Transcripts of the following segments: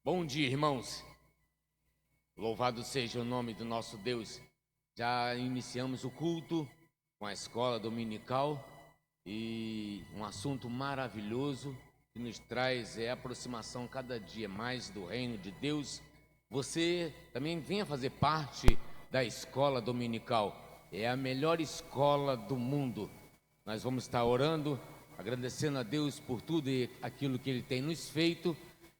Bom dia, irmãos. Louvado seja o nome do nosso Deus. Já iniciamos o culto com a escola dominical e um assunto maravilhoso que nos traz a aproximação cada dia mais do reino de Deus. Você também venha fazer parte da escola dominical. É a melhor escola do mundo. Nós vamos estar orando, agradecendo a Deus por tudo e aquilo que Ele tem nos feito.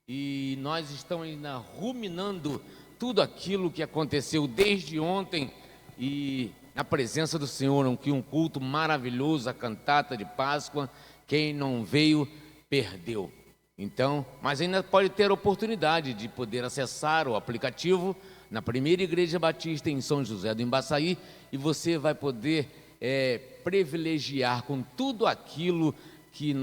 E nós estamos ainda ruminando tudo aquilo que aconteceu desde ontem e na presença do Senhor, um culto maravilhoso, a cantata de Páscoa. Quem não veio, perdeu. Então, mas ainda pode ter a oportunidade de poder acessar o aplicativo na Primeira Igreja Batista em São José do Embaçaí, e você vai poder privilegiar com tudo aquilo que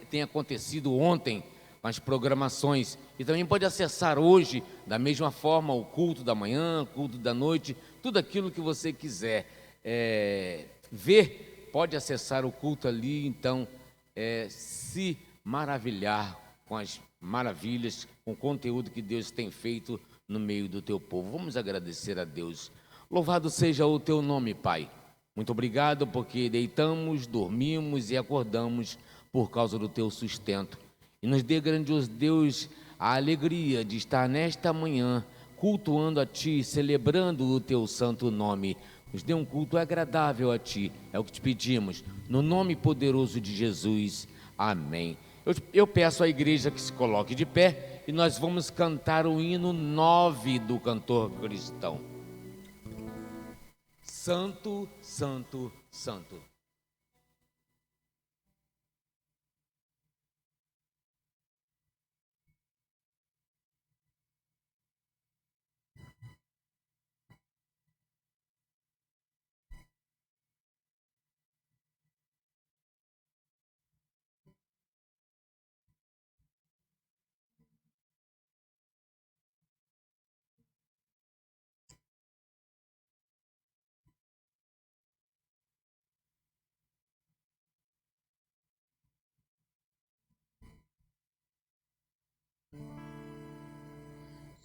tem acontecido ontem, com as programações, e também pode acessar hoje, da mesma forma, o culto da manhã, o culto da noite, tudo aquilo que você quiser ver, pode acessar o culto ali. Então, se maravilhar com as maravilhas, com o conteúdo que Deus tem feito no meio do teu povo. Vamos agradecer a Deus. Louvado seja o teu nome, Pai. Muito obrigado, porque deitamos, dormimos e acordamos por causa do teu sustento. E nos dê, grandioso Deus, a alegria de estar nesta manhã cultuando a Ti, celebrando o Teu santo nome. Nos dê um culto agradável a Ti, é o que te pedimos, no nome poderoso de Jesus. Amém. Eu peço à igreja que se coloque de pé e nós vamos cantar o hino 9 do cantor cristão. Santo, Santo, Santo.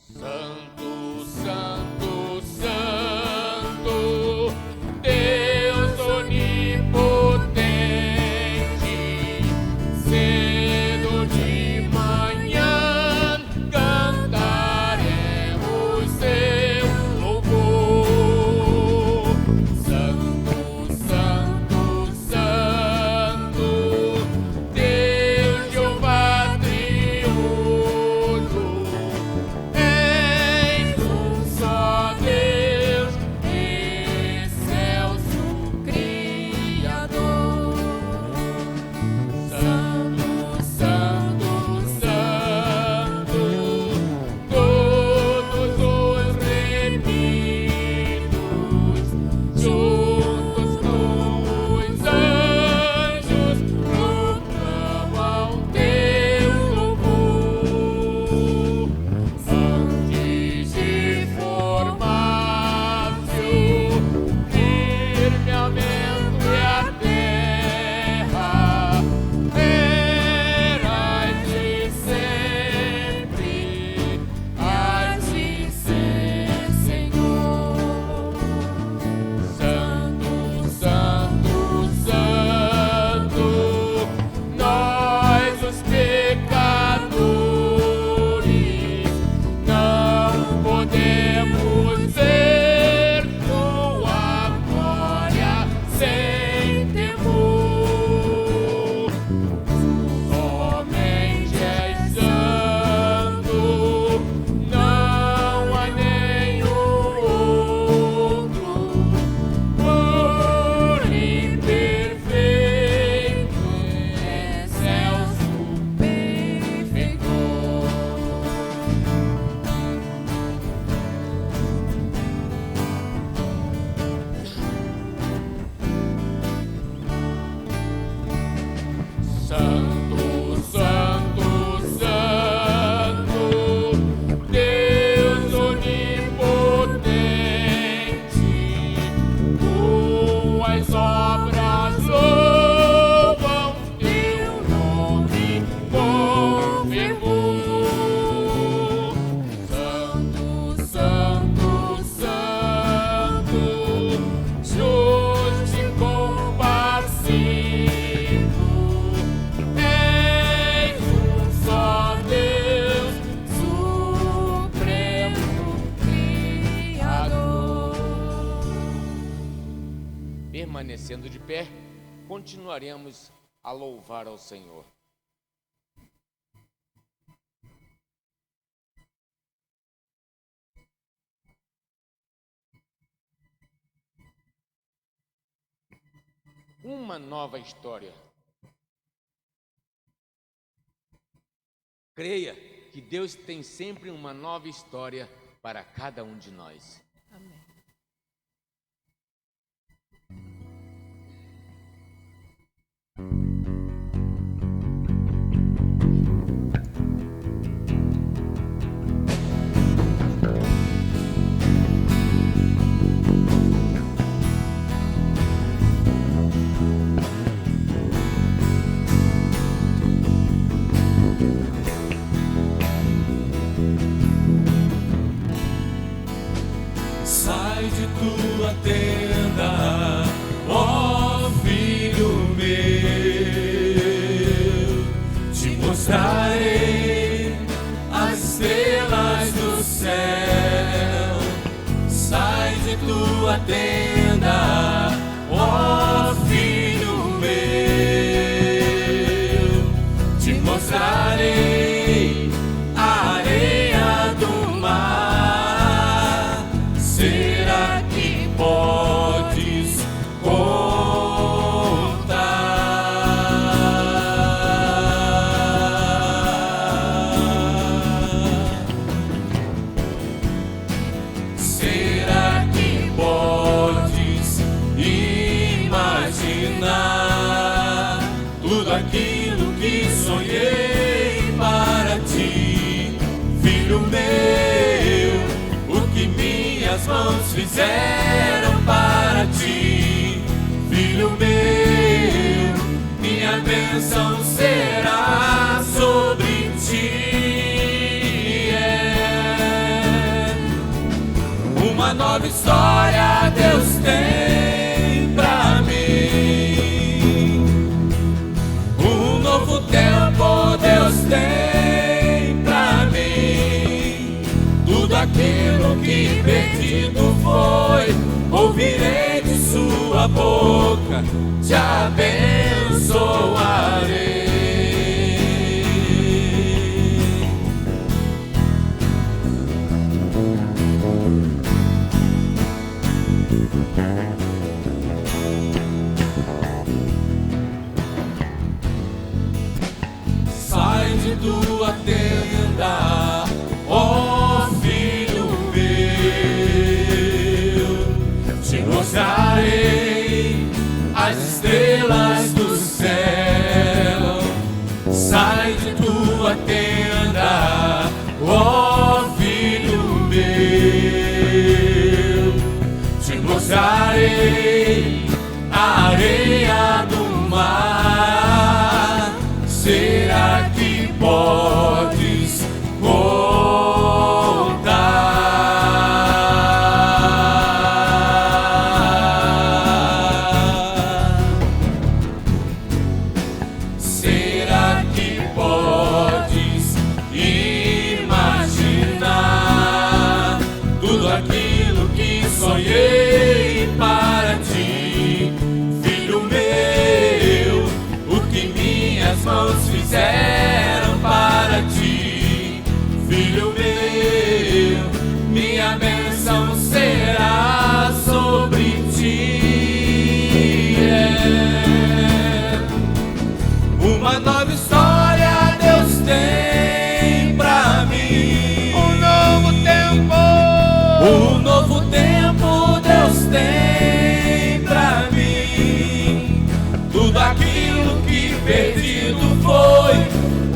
Santo, Santo, Santo, Deus onipotente, cedo de manhã cantaremos seu louvor. Santo, Santo, Santo, Deus Jeová trioso. permanecendo de pé, continuaremos a louvar ao Senhor. Uma nova história. Creia que Deus tem sempre uma nova história para cada um de nós. Amém. Sai de tua tenda, ó filho meu, te mostrarei as estrelas do céu. Sai de tua tenda, ó filho meu, te mostrarei a areia do mar. Será que podes contar? Será que podes imaginar tudo aquilo que sonhei para ti, filho meu? O que minhas mãos fizeram para ti, filho meu, minha bênção será sobre ti. Uma nova história Deus tem pra mim, um novo tempo Deus tem pra mim. Tudo aquilo que perdido foi, ouvirei de sua boca, te abençoarei. Sai de tua tenda, ó filho meu, te mostrarei as estrelas do céu. Sai de tua tenda, ó filho meu, te mostrarei a areia do mar. Será que podes contar? Será que podes imaginar tudo aquilo que sonhei para ti, filho meu? O que minhas mãos fizeram para ti, filho meu, minha bênção será sobre ti. Uma nova história Deus tem pra mim, um novo tempo Deus tem pra mim. Tudo aquilo que perdido foi,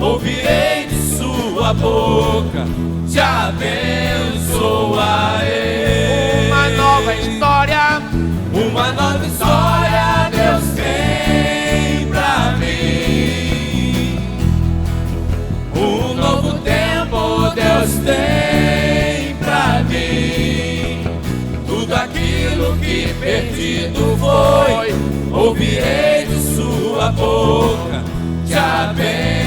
ouvirei de sua boca, te abençoarei. Uma nova história Deus tem pra mim, um novo tempo Deus tem pra mim. Tudo aquilo que perdido foi, ouvirei de sua boca, te abençoarei.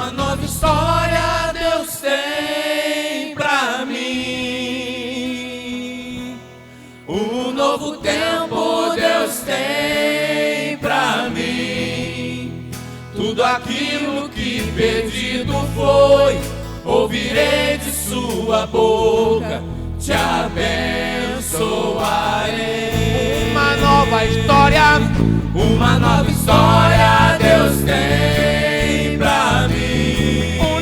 Uma nova história Deus tem pra mim. Um novo tempo Deus tem pra mim. Tudo aquilo que perdido foi, ouvirei de sua boca, te abençoarei. Uma nova história Deus tem pra mim. Um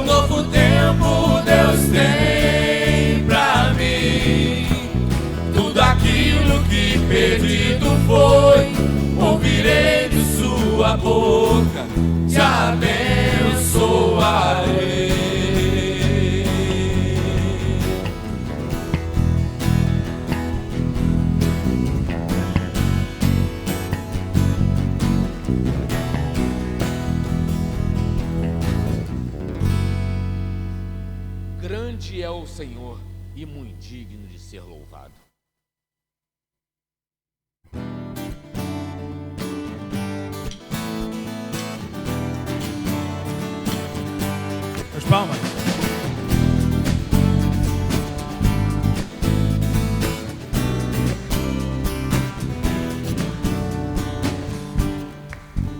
novo tempo Deus tem pra mim. Tudo aquilo que perdido foi, ouvirei de sua boca, te abençoarei. Grande é o Senhor e muito digno de ser louvado. As palmas.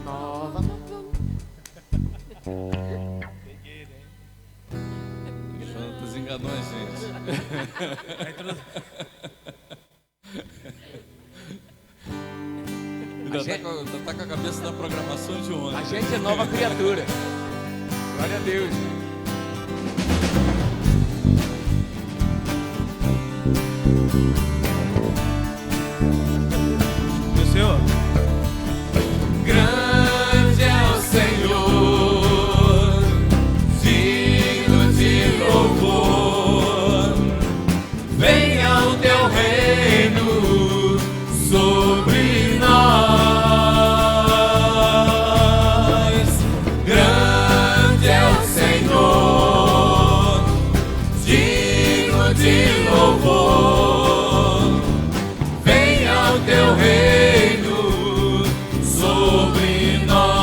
Nova. Santos enganou a gente. Ainda tá com a cabeça da programação de ontem. A gente é nova criatura. Glória a Deus. Desceu. Grande é o Senhor, digno de louvor. Venha o teu reino sobre nós. Grande é o Senhor, digno de louvor. Venha o teu reino sobre nós.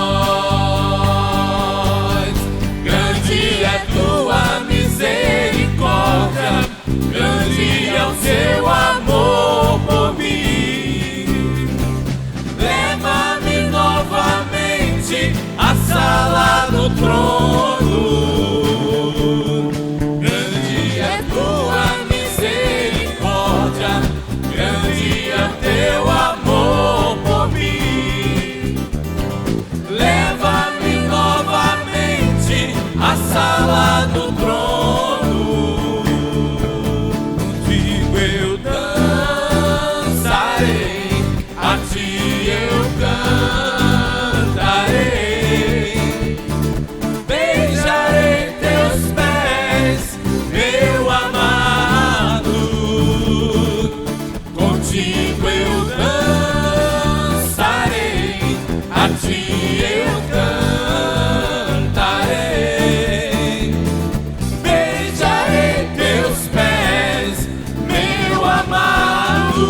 Grande é tua misericórdia, grande é o seu amor por mim. Leva-me novamente à sala do trono. Grande é tua misericórdia, grande é o teu amor por mim. Leva-me novamente à sala do trono. Contigo eu dançarei, a ti eu cantarei. Beijarei teus pés, meu amado. Contigo eu dançarei, a ti eu cantarei. Beijarei teus pés, meu amado.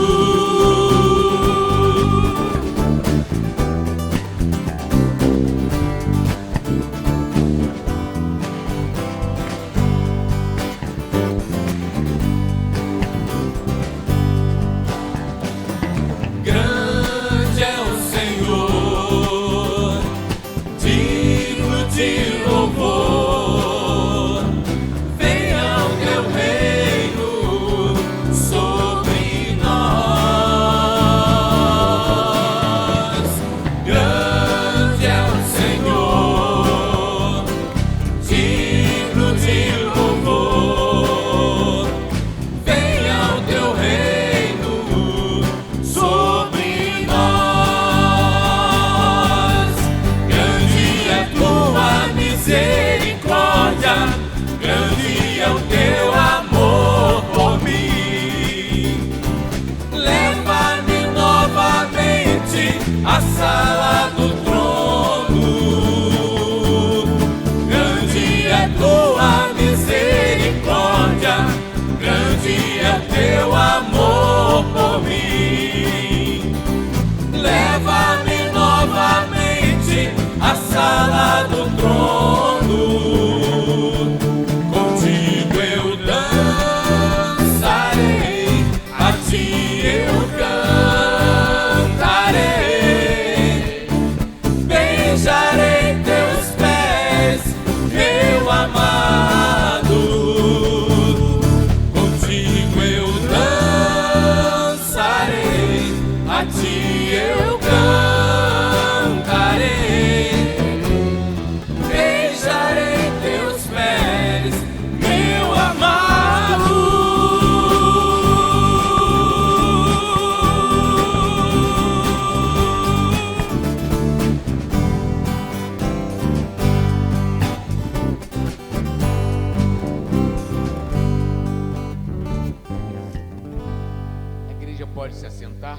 orar,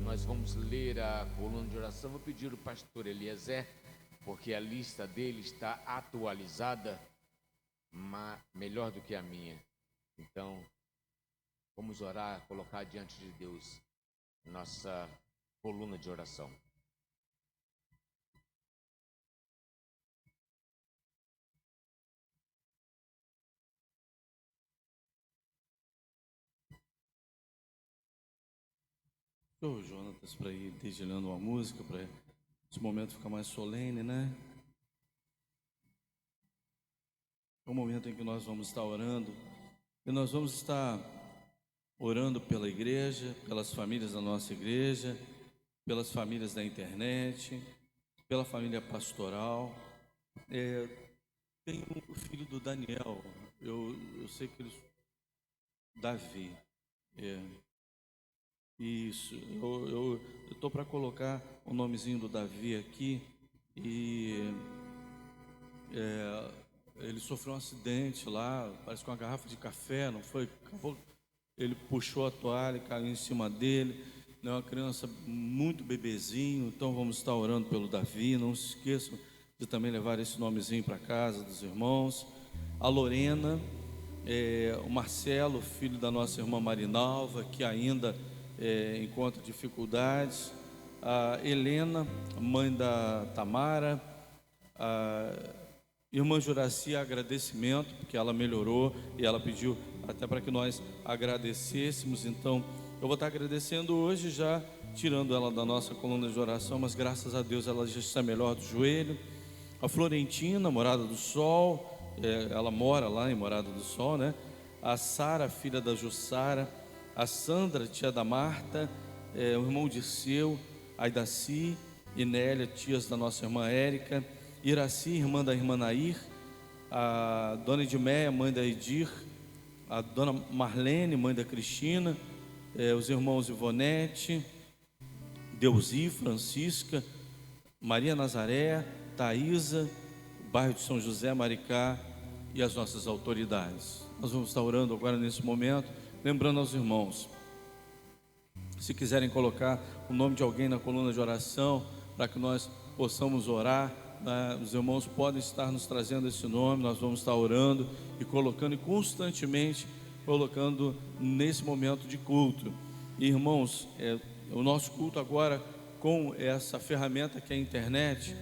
nós vamos ler a coluna de oração. Vou pedir ao pastor Eliezer, porque a lista dele está atualizada, melhor do que a minha. Então, vamos orar, colocar diante de Deus nossa coluna de oração. O Jonatas, para ir dedilhando uma música, para esse momento ficar mais solene, né? É o momento em que nós vamos estar orando, e nós vamos estar orando pela igreja, pelas famílias da nossa igreja, pelas famílias da internet, pela família pastoral. Tem o filho do Daniel, eu sei que ele... Davi, Isso, eu estou para colocar o nomezinho do Davi aqui, e ele sofreu um acidente lá, parece que uma garrafa de café, não foi? Ele puxou a toalha, caiu em cima dele, é uma criança muito bebezinho, então vamos estar orando pelo Davi. Não se esqueçam de também levar esse nomezinho para casa dos irmãos. A Lorena, o Marcelo, filho da nossa irmã Marinalva, que ainda encontra dificuldades, a Helena, mãe da Tamara, a irmã Juraci, agradecimento, porque ela melhorou e ela pediu até para que nós agradecêssemos. Então, eu vou estar agradecendo hoje, já tirando ela da nossa coluna de oração, mas graças a Deus ela já está melhor do joelho. A Florentina, Morada do Sol, ela mora lá em Morada do Sol, né? A Sara, filha da Jussara, a Sandra, tia da Marta, o irmão Dirceu, a Idaci e Nélia, tias da nossa irmã Érica, Iraci, irmã da irmã Nair, a dona Edmeia, mãe da Edir, a dona Marlene, mãe da Cristina, os irmãos Ivonete, Deusi, Francisca, Maria Nazaré, Thaísa, bairro de São José, Maricá, e as nossas autoridades. Nós vamos estar orando agora nesse momento, lembrando aos irmãos, se quiserem colocar o nome de alguém na coluna de oração, para que nós possamos orar, né? Os irmãos podem estar nos trazendo esse nome, nós vamos estar orando e colocando, e constantemente colocando nesse momento de culto. E, irmãos, o nosso culto agora, com essa ferramenta que é a internet,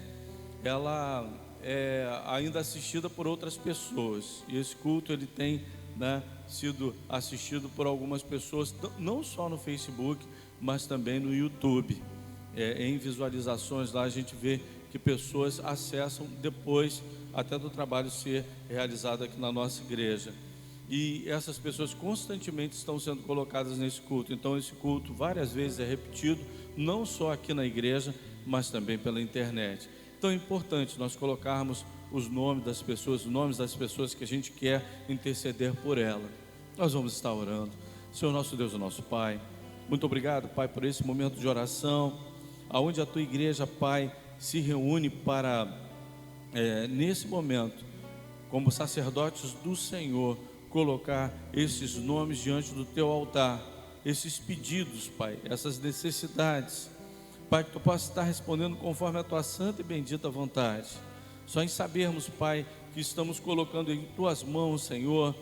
ela é ainda assistida por outras pessoas, e esse culto ele tem, né, sido assistido por algumas pessoas, não só no Facebook, mas também no YouTube. Em visualizações lá a gente vê que pessoas acessam depois até do trabalho ser realizado aqui na nossa igreja, e essas pessoas constantemente estão sendo colocadas nesse culto. Então esse culto várias vezes é repetido, não só aqui na igreja, mas também pela internet. Então é importante nós colocarmos os nomes das pessoas que a gente quer interceder por ela. Nós vamos estar orando. Senhor nosso Deus e nosso Pai, muito obrigado, Pai, por esse momento de oração, aonde a Tua igreja, Pai, se reúne para, nesse momento, como sacerdotes do Senhor, colocar esses nomes diante do Teu altar, esses pedidos, Pai, essas necessidades, Pai, que Tu possa estar respondendo conforme a Tua santa e bendita vontade. Só em sabermos, Pai, que estamos colocando em Tuas mãos, Senhor,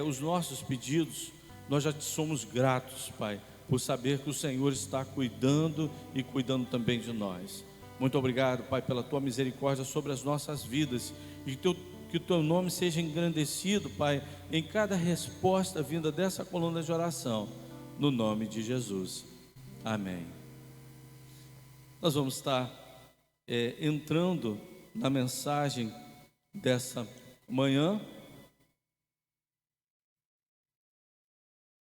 os nossos pedidos, nós já Te somos gratos, Pai, por saber que o Senhor está cuidando e cuidando também de nós. Muito obrigado, Pai, pela Tua misericórdia sobre as nossas vidas, e que o Teu nome seja engrandecido, Pai, em cada resposta vinda dessa coluna de oração, no nome de Jesus. Amém. Nós vamos estar entrando na mensagem dessa manhã.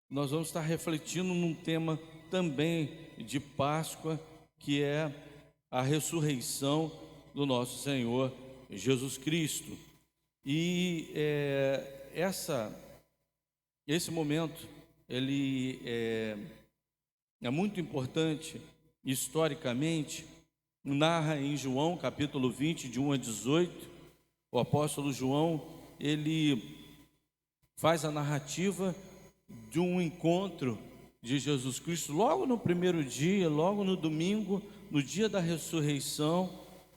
Nós vamos estar refletindo num tema também de Páscoa, que é a ressurreição do nosso Senhor Jesus Cristo. E esse momento ele é muito importante historicamente. Narra em João capítulo 20, de 1 a 18, o apóstolo João, ele faz a narrativa de um encontro de Jesus Cristo, logo no primeiro dia, logo no domingo, no dia da ressurreição,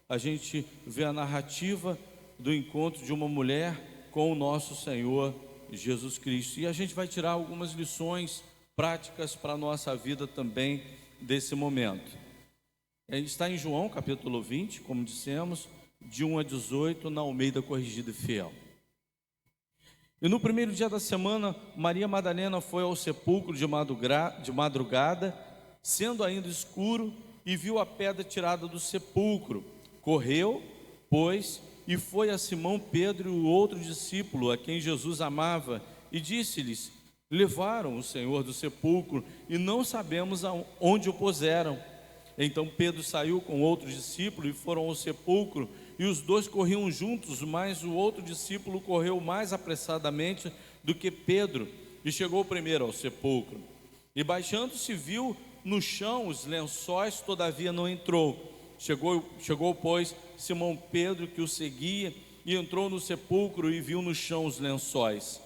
a gente vê a narrativa do encontro de uma mulher com o nosso Senhor Jesus Cristo. E a gente vai tirar algumas lições práticas para a nossa vida também desse momento. Está em João capítulo 20, como dissemos, de 1 a 18, na Almeida Corrigida e Fiel. E no primeiro dia da semana, Maria Madalena foi ao sepulcro de madrugada, sendo ainda escuro, e viu a pedra tirada do sepulcro. Correu, pois, e foi a Simão Pedro e o outro discípulo, a quem Jesus amava, e disse-lhes: levaram o Senhor do sepulcro, e não sabemos onde o puseram. Então Pedro saiu com outro discípulo e foram ao sepulcro, e os dois corriam juntos, mas o outro discípulo correu mais apressadamente do que Pedro, e chegou primeiro ao sepulcro. E baixando-se, viu no chão os lençóis, todavia não entrou. Chegou, pois, Simão Pedro, que o seguia, e entrou no sepulcro e viu no chão os lençóis,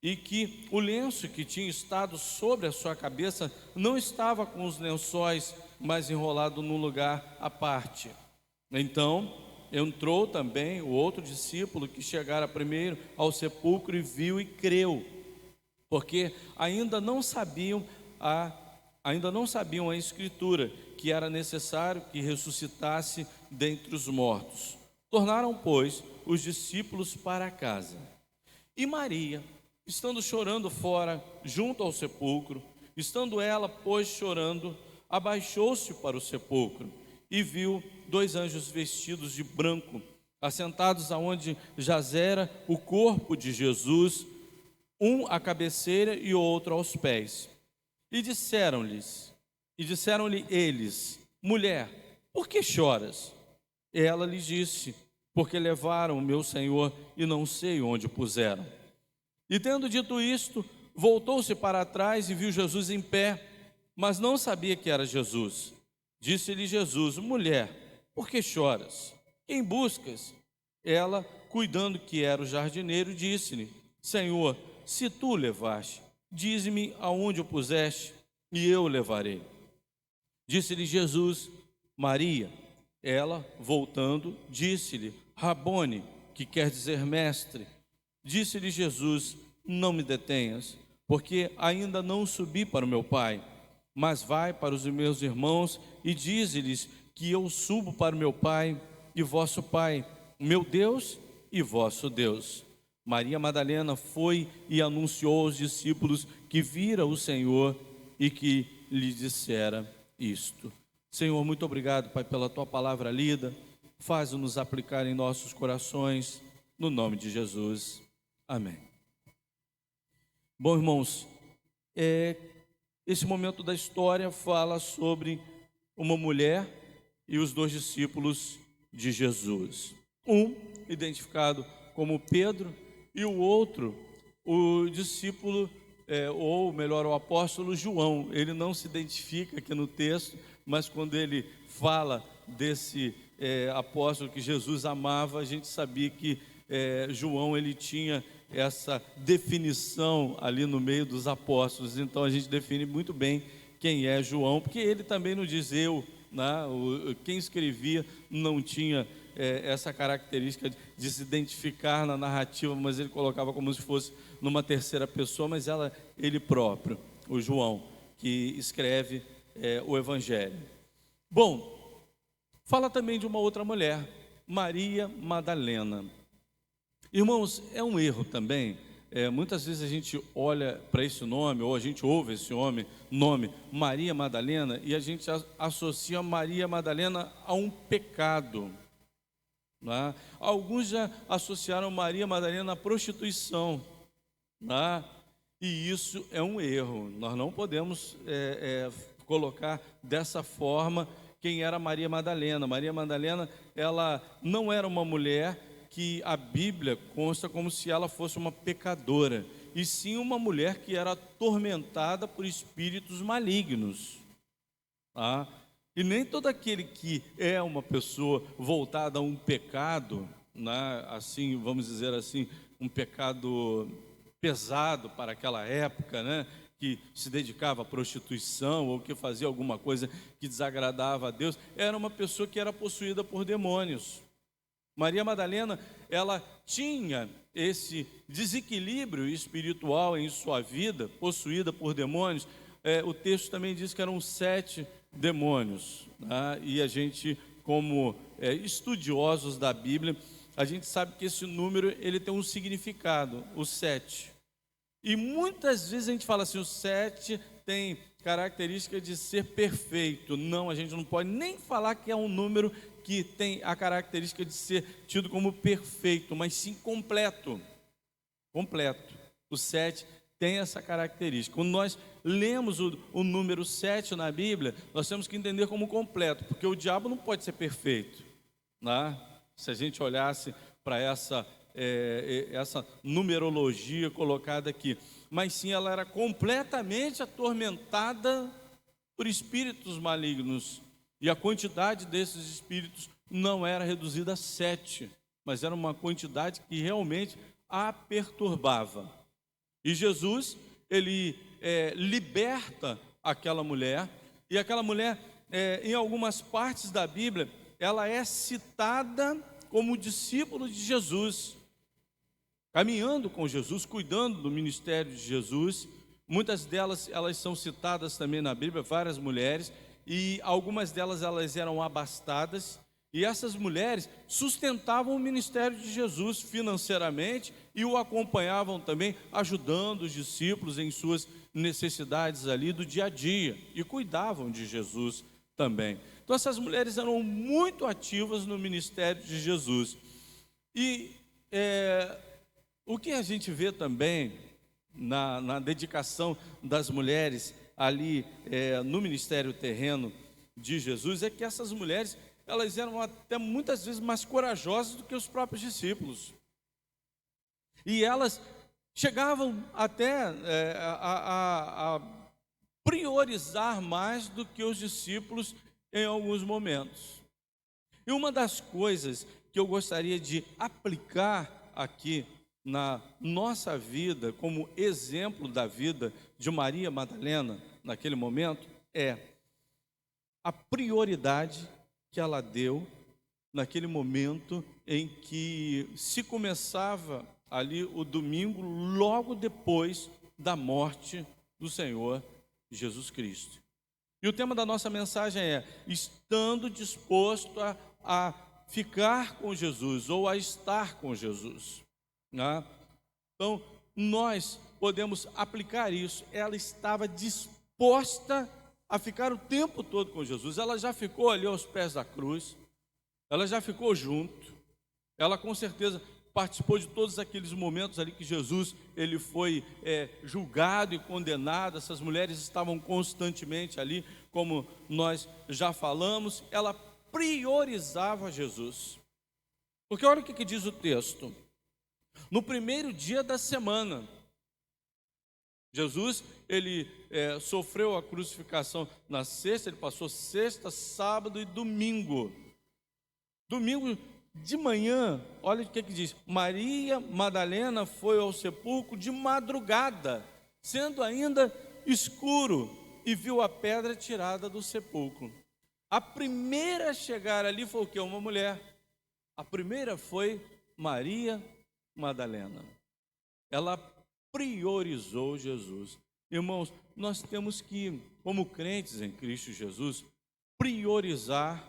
e que o lenço que tinha estado sobre a sua cabeça não estava com os lençóis, mas enrolado num lugar à parte. Então entrou também o outro discípulo, que chegara primeiro ao sepulcro, e viu e creu, porque ainda não sabiam a Escritura, que era necessário que ressuscitasse dentre os mortos. Tornaram, pois, os discípulos para casa. E Maria, estando chorando fora, junto ao sepulcro, estando ela, pois, chorando, abaixou-se para o sepulcro, e viu dois anjos vestidos de branco, assentados aonde jazera o corpo de Jesus, um à cabeceira e o outro aos pés. E disseram-lhe eles: mulher, por que choras? Ela lhe disse: porque levaram o meu Senhor e não sei onde o puseram. E tendo dito isto, voltou-se para trás e viu Jesus em pé, mas não sabia que era Jesus. Disse-lhe Jesus: mulher, por que choras? Quem buscas? Ela, cuidando que era o jardineiro, disse-lhe: Senhor, se tu o levaste, dize-me aonde o puseste, e eu o levarei. Disse-lhe Jesus: Maria. Ela, voltando, disse-lhe: Rabone, que quer dizer mestre. Disse-lhe Jesus: não me detenhas, porque ainda não subi para o meu Pai, mas vai para os meus irmãos e dize-lhes que eu subo para o meu Pai e vosso Pai, meu Deus e vosso Deus. Maria Madalena foi e anunciou aos discípulos que vira o Senhor e que lhe dissera isto. Senhor, muito obrigado, Pai, pela Tua palavra lida. Faz-nos aplicar em nossos corações, no nome de Jesus. Amém. Bom, irmãos, esse momento da história fala sobre uma mulher e os dois discípulos de Jesus. Um identificado como Pedro e o outro, o discípulo, ou melhor, o apóstolo João. Ele não se identifica aqui no texto, mas quando ele fala desse apóstolo que Jesus amava, a gente sabia que João, ele tinha essa definição ali no meio dos apóstolos. Então a gente define muito bem quem é João, porque ele também não diz eu, né? Quem escrevia não tinha essa característica de se identificar na narrativa, mas ele colocava como se fosse numa terceira pessoa, mas ele próprio, o João, que escreve o Evangelho. Bom, fala também de uma outra mulher, Maria Madalena. Irmãos, é um erro também, muitas vezes a gente olha para esse nome, ou a gente ouve esse nome Maria Madalena, e a gente associa Maria Madalena a um pecado, né? Alguns já associaram Maria Madalena à prostituição, né? E isso é um erro. Nós não podemos colocar dessa forma quem era Maria Madalena. Maria Madalena, ela não era uma mulher que a Bíblia consta como se ela fosse uma pecadora, e sim uma mulher que era atormentada por espíritos malignos, tá? E nem todo aquele que é uma pessoa voltada a um pecado, né, assim, vamos dizer assim, um pecado pesado para aquela época, né, que se dedicava à prostituição ou que fazia alguma coisa que desagradava a Deus, era uma pessoa que era possuída por demônios. Maria Madalena, ela tinha esse desequilíbrio espiritual em sua vida, possuída por demônios. O texto também diz que eram 7 demônios, tá? E a gente, como estudiosos da Bíblia, a gente sabe que esse número ele tem um significado, o 7. E muitas vezes a gente fala assim, o 7 tem característica de ser perfeito. Não, a gente não pode nem falar que é um número que tem a característica de ser tido como perfeito, mas sim completo. Completo. O 7 tem essa característica. Quando nós lemos o número 7 na Bíblia, nós temos que entender como completo, porque o diabo não pode ser perfeito, né? Se a gente olhasse para essa numerologia colocada aqui, mas sim ela era completamente atormentada por espíritos malignos, e a quantidade desses espíritos não era reduzida a 7, mas era uma quantidade que realmente a perturbava. E Jesus, ele liberta aquela mulher, e aquela mulher, em algumas partes da Bíblia, ela é citada como discípulo de Jesus, caminhando com Jesus, cuidando do ministério de Jesus. Muitas delas, elas são citadas também na Bíblia, várias mulheres, e algumas delas, elas eram abastadas, e essas mulheres sustentavam o ministério de Jesus financeiramente e o acompanhavam também, ajudando os discípulos em suas necessidades ali do dia a dia, e cuidavam de Jesus também. Então essas mulheres eram muito ativas no ministério de Jesus. E o que a gente vê também na dedicação das mulheres ali no ministério terreno de Jesus é que essas mulheres, elas eram até muitas vezes mais corajosas do que os próprios discípulos. E elas chegavam até a priorizar mais do que os discípulos em alguns momentos. E uma das coisas que eu gostaria de aplicar aqui na nossa vida, como exemplo da vida de Maria Madalena, naquele momento, é a prioridade que ela deu naquele momento em que se começava ali o domingo, logo depois da morte do Senhor Jesus Cristo. E o tema da nossa mensagem é: estando disposto a ficar com Jesus, ou a estar com Jesus, né? Então, nós podemos aplicar isso. Ela estava disposta a ficar o tempo todo com Jesus. Ela já ficou ali aos pés da cruz, ela já ficou junto, ela com certeza participou de todos aqueles momentos ali que Jesus ele foi julgado e condenado. Essas mulheres estavam constantemente ali, como nós já falamos. Ela priorizava Jesus, porque olha o que diz o texto. No primeiro dia da semana, Jesus, ele sofreu a crucificação na sexta, ele passou sexta, sábado e domingo. Domingo de manhã, olha o que diz: Maria Madalena foi ao sepulcro de madrugada, sendo ainda escuro, e viu a pedra tirada do sepulcro. A primeira a chegar ali foi o quê? Uma mulher. A primeira foi Maria Madalena. Ela priorizou Jesus. Irmãos, nós temos que, como crentes em Cristo Jesus, priorizar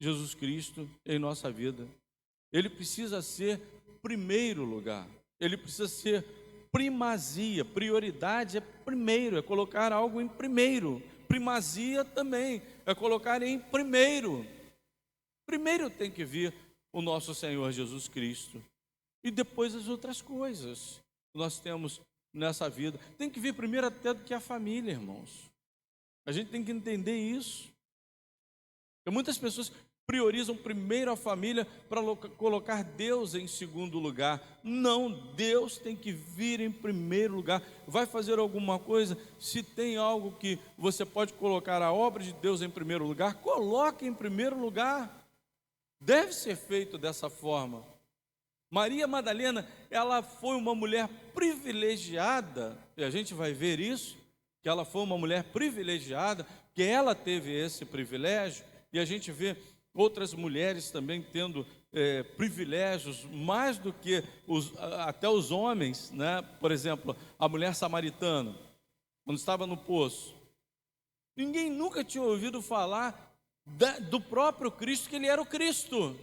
Jesus Cristo em nossa vida. Ele precisa ser primeiro lugar, ele precisa ser primazia. Prioridade é primeiro, é colocar algo em primeiro. Primazia também é colocar em primeiro. Primeiro tem que vir o nosso Senhor Jesus Cristo, e depois as outras coisas que nós temos nessa vida. Tem que vir primeiro até do que a família, irmãos. A gente tem que entender isso. E muitas pessoas priorizam primeiro a família para colocar Deus em segundo lugar. Não, Deus tem que vir em primeiro lugar. Vai fazer alguma coisa, se tem algo que você pode colocar a obra de Deus em primeiro lugar, coloque em primeiro lugar. Deve ser feito dessa forma. Maria Madalena, ela foi uma mulher privilegiada, e a gente vai ver isso, que ela foi uma mulher privilegiada, que ela teve esse privilégio, e a gente vê outras mulheres também tendo privilégios mais do que até os homens, né? Por exemplo, a mulher samaritana, quando estava no poço, ninguém nunca tinha ouvido falar do próprio Cristo, que ele era o Cristo,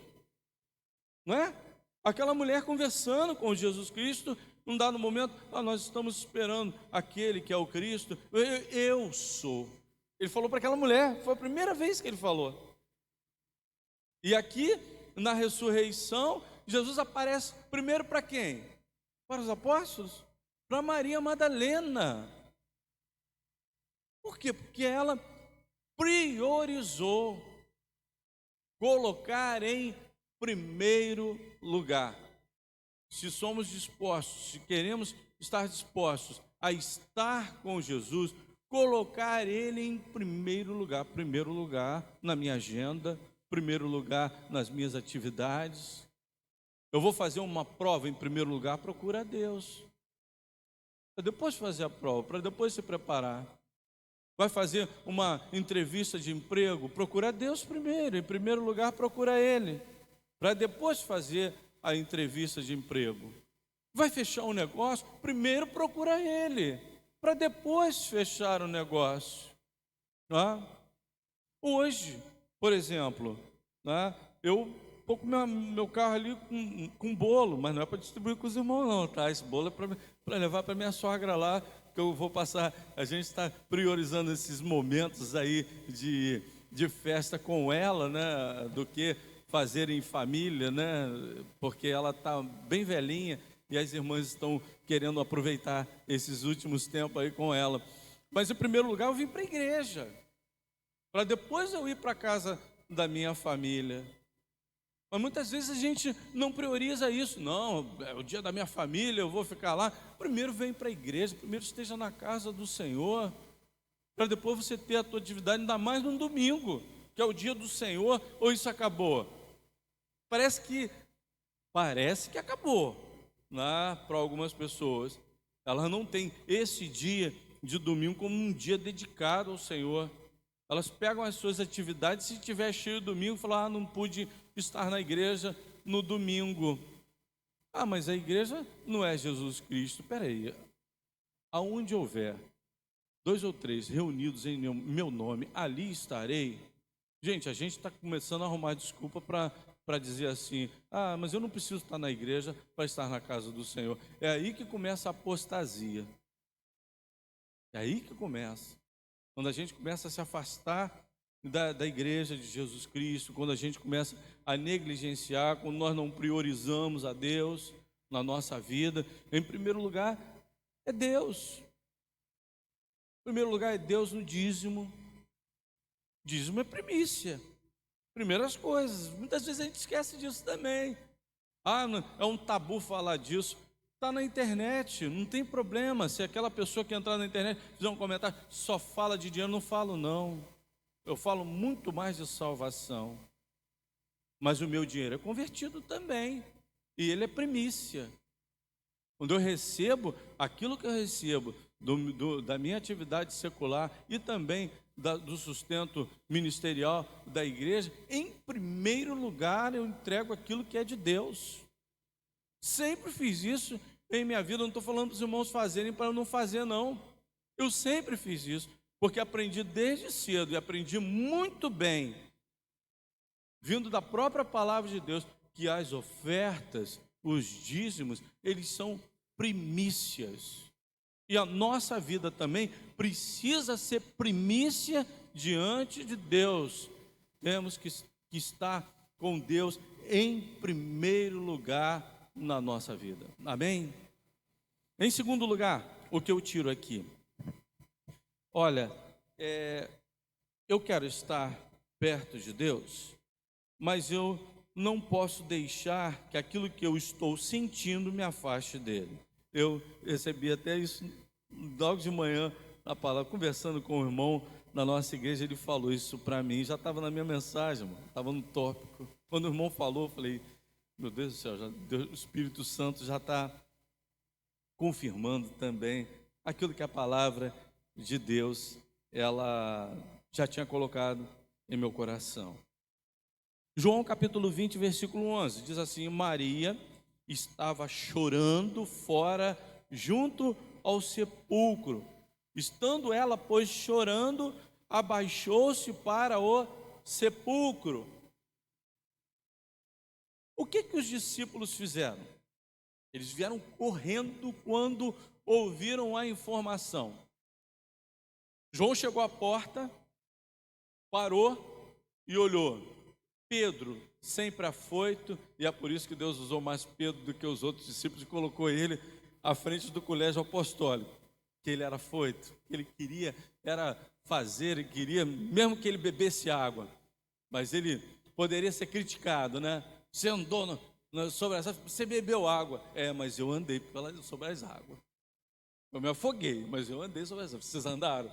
não é? Aquela mulher conversando com Jesus Cristo, num dado momento, nós estamos esperando aquele que é o Cristo, eu sou. Ele falou para aquela mulher, foi a primeira vez que ele falou. E aqui, na ressurreição, Jesus aparece primeiro para quem? Para os apóstolos? Para Maria Madalena. Por quê? Porque ela priorizou colocar em primeiro lugar. Se somos dispostos, se queremos estar dispostos a estar com Jesus, colocar Ele em primeiro lugar na minha agenda, primeiro lugar nas minhas atividades. Eu vou fazer uma prova, em primeiro lugar, procura a Deus. Para depois fazer a prova, para depois se preparar. Vai fazer uma entrevista de emprego, procura a Deus primeiro, em primeiro lugar procura Ele, para depois fazer a entrevista de emprego. Vai fechar um negócio, primeiro procura Ele, para depois fechar o negócio. Não é? Hoje, por exemplo, né, eu estou com meu carro ali com bolo, mas não é para distribuir com os irmãos não, tá? Esse bolo é para levar para minha sogra lá, que eu vou passar. A gente está priorizando esses momentos aí de festa com ela, né, do que fazer em família, né, porque ela está bem velhinha e as irmãs estão querendo aproveitar esses últimos tempos aí com ela. Mas em primeiro lugar eu vim para a igreja, para depois eu ir para a casa da minha família. Mas muitas vezes a gente não prioriza isso. Não, é o dia da minha família, eu vou ficar lá. Primeiro vem para a igreja, primeiro esteja na casa do Senhor, para depois você ter a tua atividade, ainda mais no domingo, que é o dia do Senhor. Ou isso acabou? Parece que acabou, né? Para algumas pessoas. Elas não têm esse dia de domingo como um dia dedicado ao Senhor. Elas pegam as suas atividades, se tiver cheio domingo, falam, não pude estar na igreja no domingo. Mas a igreja não é Jesus Cristo. Espera aí, aonde houver 2 ou 3 reunidos em meu nome, ali estarei. Gente, a gente está começando a arrumar desculpa para dizer assim, mas eu não preciso estar na igreja para estar na casa do Senhor. É aí que começa a apostasia. É aí que começa. Quando a gente começa a se afastar da igreja de Jesus Cristo, quando a gente começa a negligenciar, quando nós não priorizamos a Deus na nossa vida, em primeiro lugar é Deus. Em primeiro lugar é Deus no dízimo. Dízimo é primícia, primeiras coisas. Muitas vezes a gente esquece disso também. Não, é um tabu falar disso. Está na internet, não tem problema. Se aquela pessoa que entrar na internet fizer um comentário, só fala de dinheiro, não falo não. Eu falo muito mais de salvação. Mas o meu dinheiro é convertido também, e ele é primícia. Quando eu recebo aquilo que eu recebo da minha atividade secular e também do sustento ministerial da igreja, em primeiro lugar eu entrego aquilo que é de Deus. Sempre fiz isso em minha vida. Não estou falando para os irmãos fazerem para eu não fazer, não. Eu sempre fiz isso, porque aprendi desde cedo e aprendi muito bem, vindo da própria palavra de Deus, que as ofertas, os dízimos, eles são primícias. E a nossa vida também precisa ser primícia diante de Deus. Temos que estar com Deus em primeiro lugar na nossa vida. Amém? Em segundo lugar, o que eu tiro aqui? Olha, eu quero estar perto de Deus, mas eu não posso deixar que aquilo que eu estou sentindo me afaste dele. Eu recebi até isso logo de manhã na palavra, conversando com o irmão na nossa igreja, ele falou isso para mim, já estava na minha mensagem, estava no tópico. Quando o irmão falou, eu falei, meu Deus do céu, o Espírito Santo já está confirmando também aquilo que a palavra de Deus, ela já tinha colocado em meu coração. João capítulo 20, versículo 11, diz assim: Maria estava chorando fora, junto ao sepulcro. Estando ela, pois, chorando, abaixou-se para o sepulcro. O que os discípulos fizeram? Eles vieram correndo quando ouviram a informação. João chegou à porta, parou e olhou. Pedro, sempre afoito, e é por isso que Deus usou mais Pedro do que os outros discípulos e colocou ele à frente do colégio apostólico, que ele era afoito, que ele queria era fazer, ele queria, mesmo que ele bebesse água, mas ele poderia ser criticado, né? Você andou sobre as águas, você bebeu água. Mas eu andei sobre as águas. Eu me afoguei, mas eu andei sobre as águas. Vocês andaram?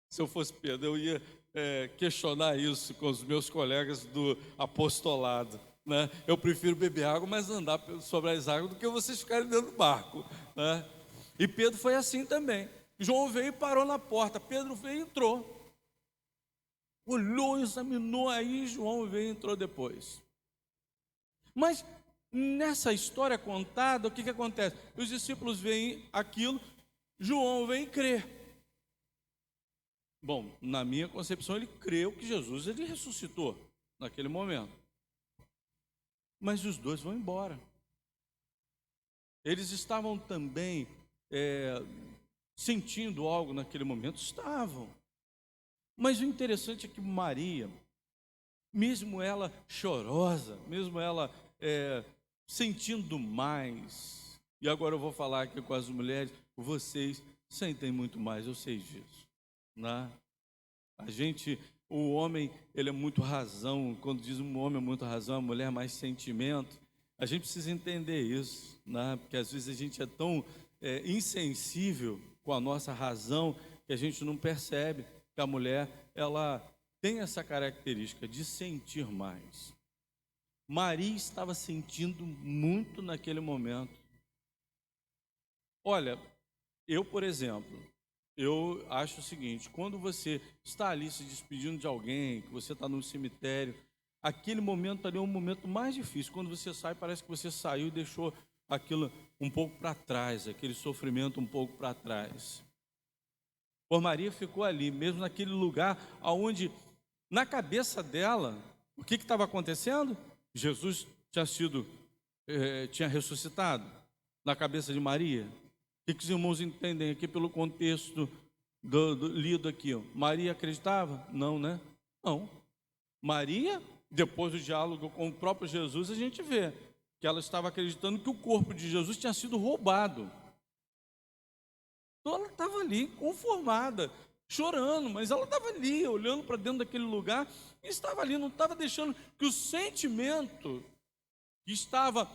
Se eu fosse Pedro, eu ia questionar isso com os meus colegas do apostolado, né? Eu prefiro beber água, mas andar sobre as águas do que vocês ficarem dentro do barco, né? E Pedro foi assim também. João veio e parou na porta. Pedro veio e entrou. Olhou, examinou, aí João veio e entrou depois. Mas nessa história contada, o que acontece? Os discípulos veem aquilo, João vem e crê. Bom, na minha concepção, ele creu que Jesus ele ressuscitou naquele momento. Mas os dois vão embora. Eles estavam também sentindo algo naquele momento? Estavam. Mas o interessante é que Maria, mesmo ela chorosa, mesmo ela sentindo mais, e agora eu vou falar aqui com as mulheres, vocês sentem muito mais, eu sei disso, né? O homem, ele é muito razão, quando diz um homem é muito razão, a mulher é mais sentimento, a gente precisa entender isso, né? Porque às vezes a gente é tão insensível com a nossa razão, que a gente não percebe que a mulher, ela tem essa característica de sentir mais. Maria estava sentindo muito naquele momento. Olha, eu, por exemplo, eu acho o seguinte: quando você está ali se despedindo de alguém, que você está no cemitério, aquele momento ali é um momento mais difícil. Quando você sai, parece que você saiu e deixou aquilo um pouco para trás, aquele sofrimento um pouco para trás. Por Maria ficou ali, mesmo naquele lugar onde, na cabeça dela, o que estava acontecendo? Jesus tinha ressuscitado. Na cabeça de Maria. O que os irmãos entendem aqui pelo contexto lido aqui? Maria acreditava? Não, né? Não. Maria, depois do diálogo com o próprio Jesus, a gente vê que ela estava acreditando que o corpo de Jesus tinha sido roubado. Então ela estava ali, conformada, chorando, mas ela estava ali, olhando para dentro daquele lugar, e estava ali, não estava deixando que o sentimento que estava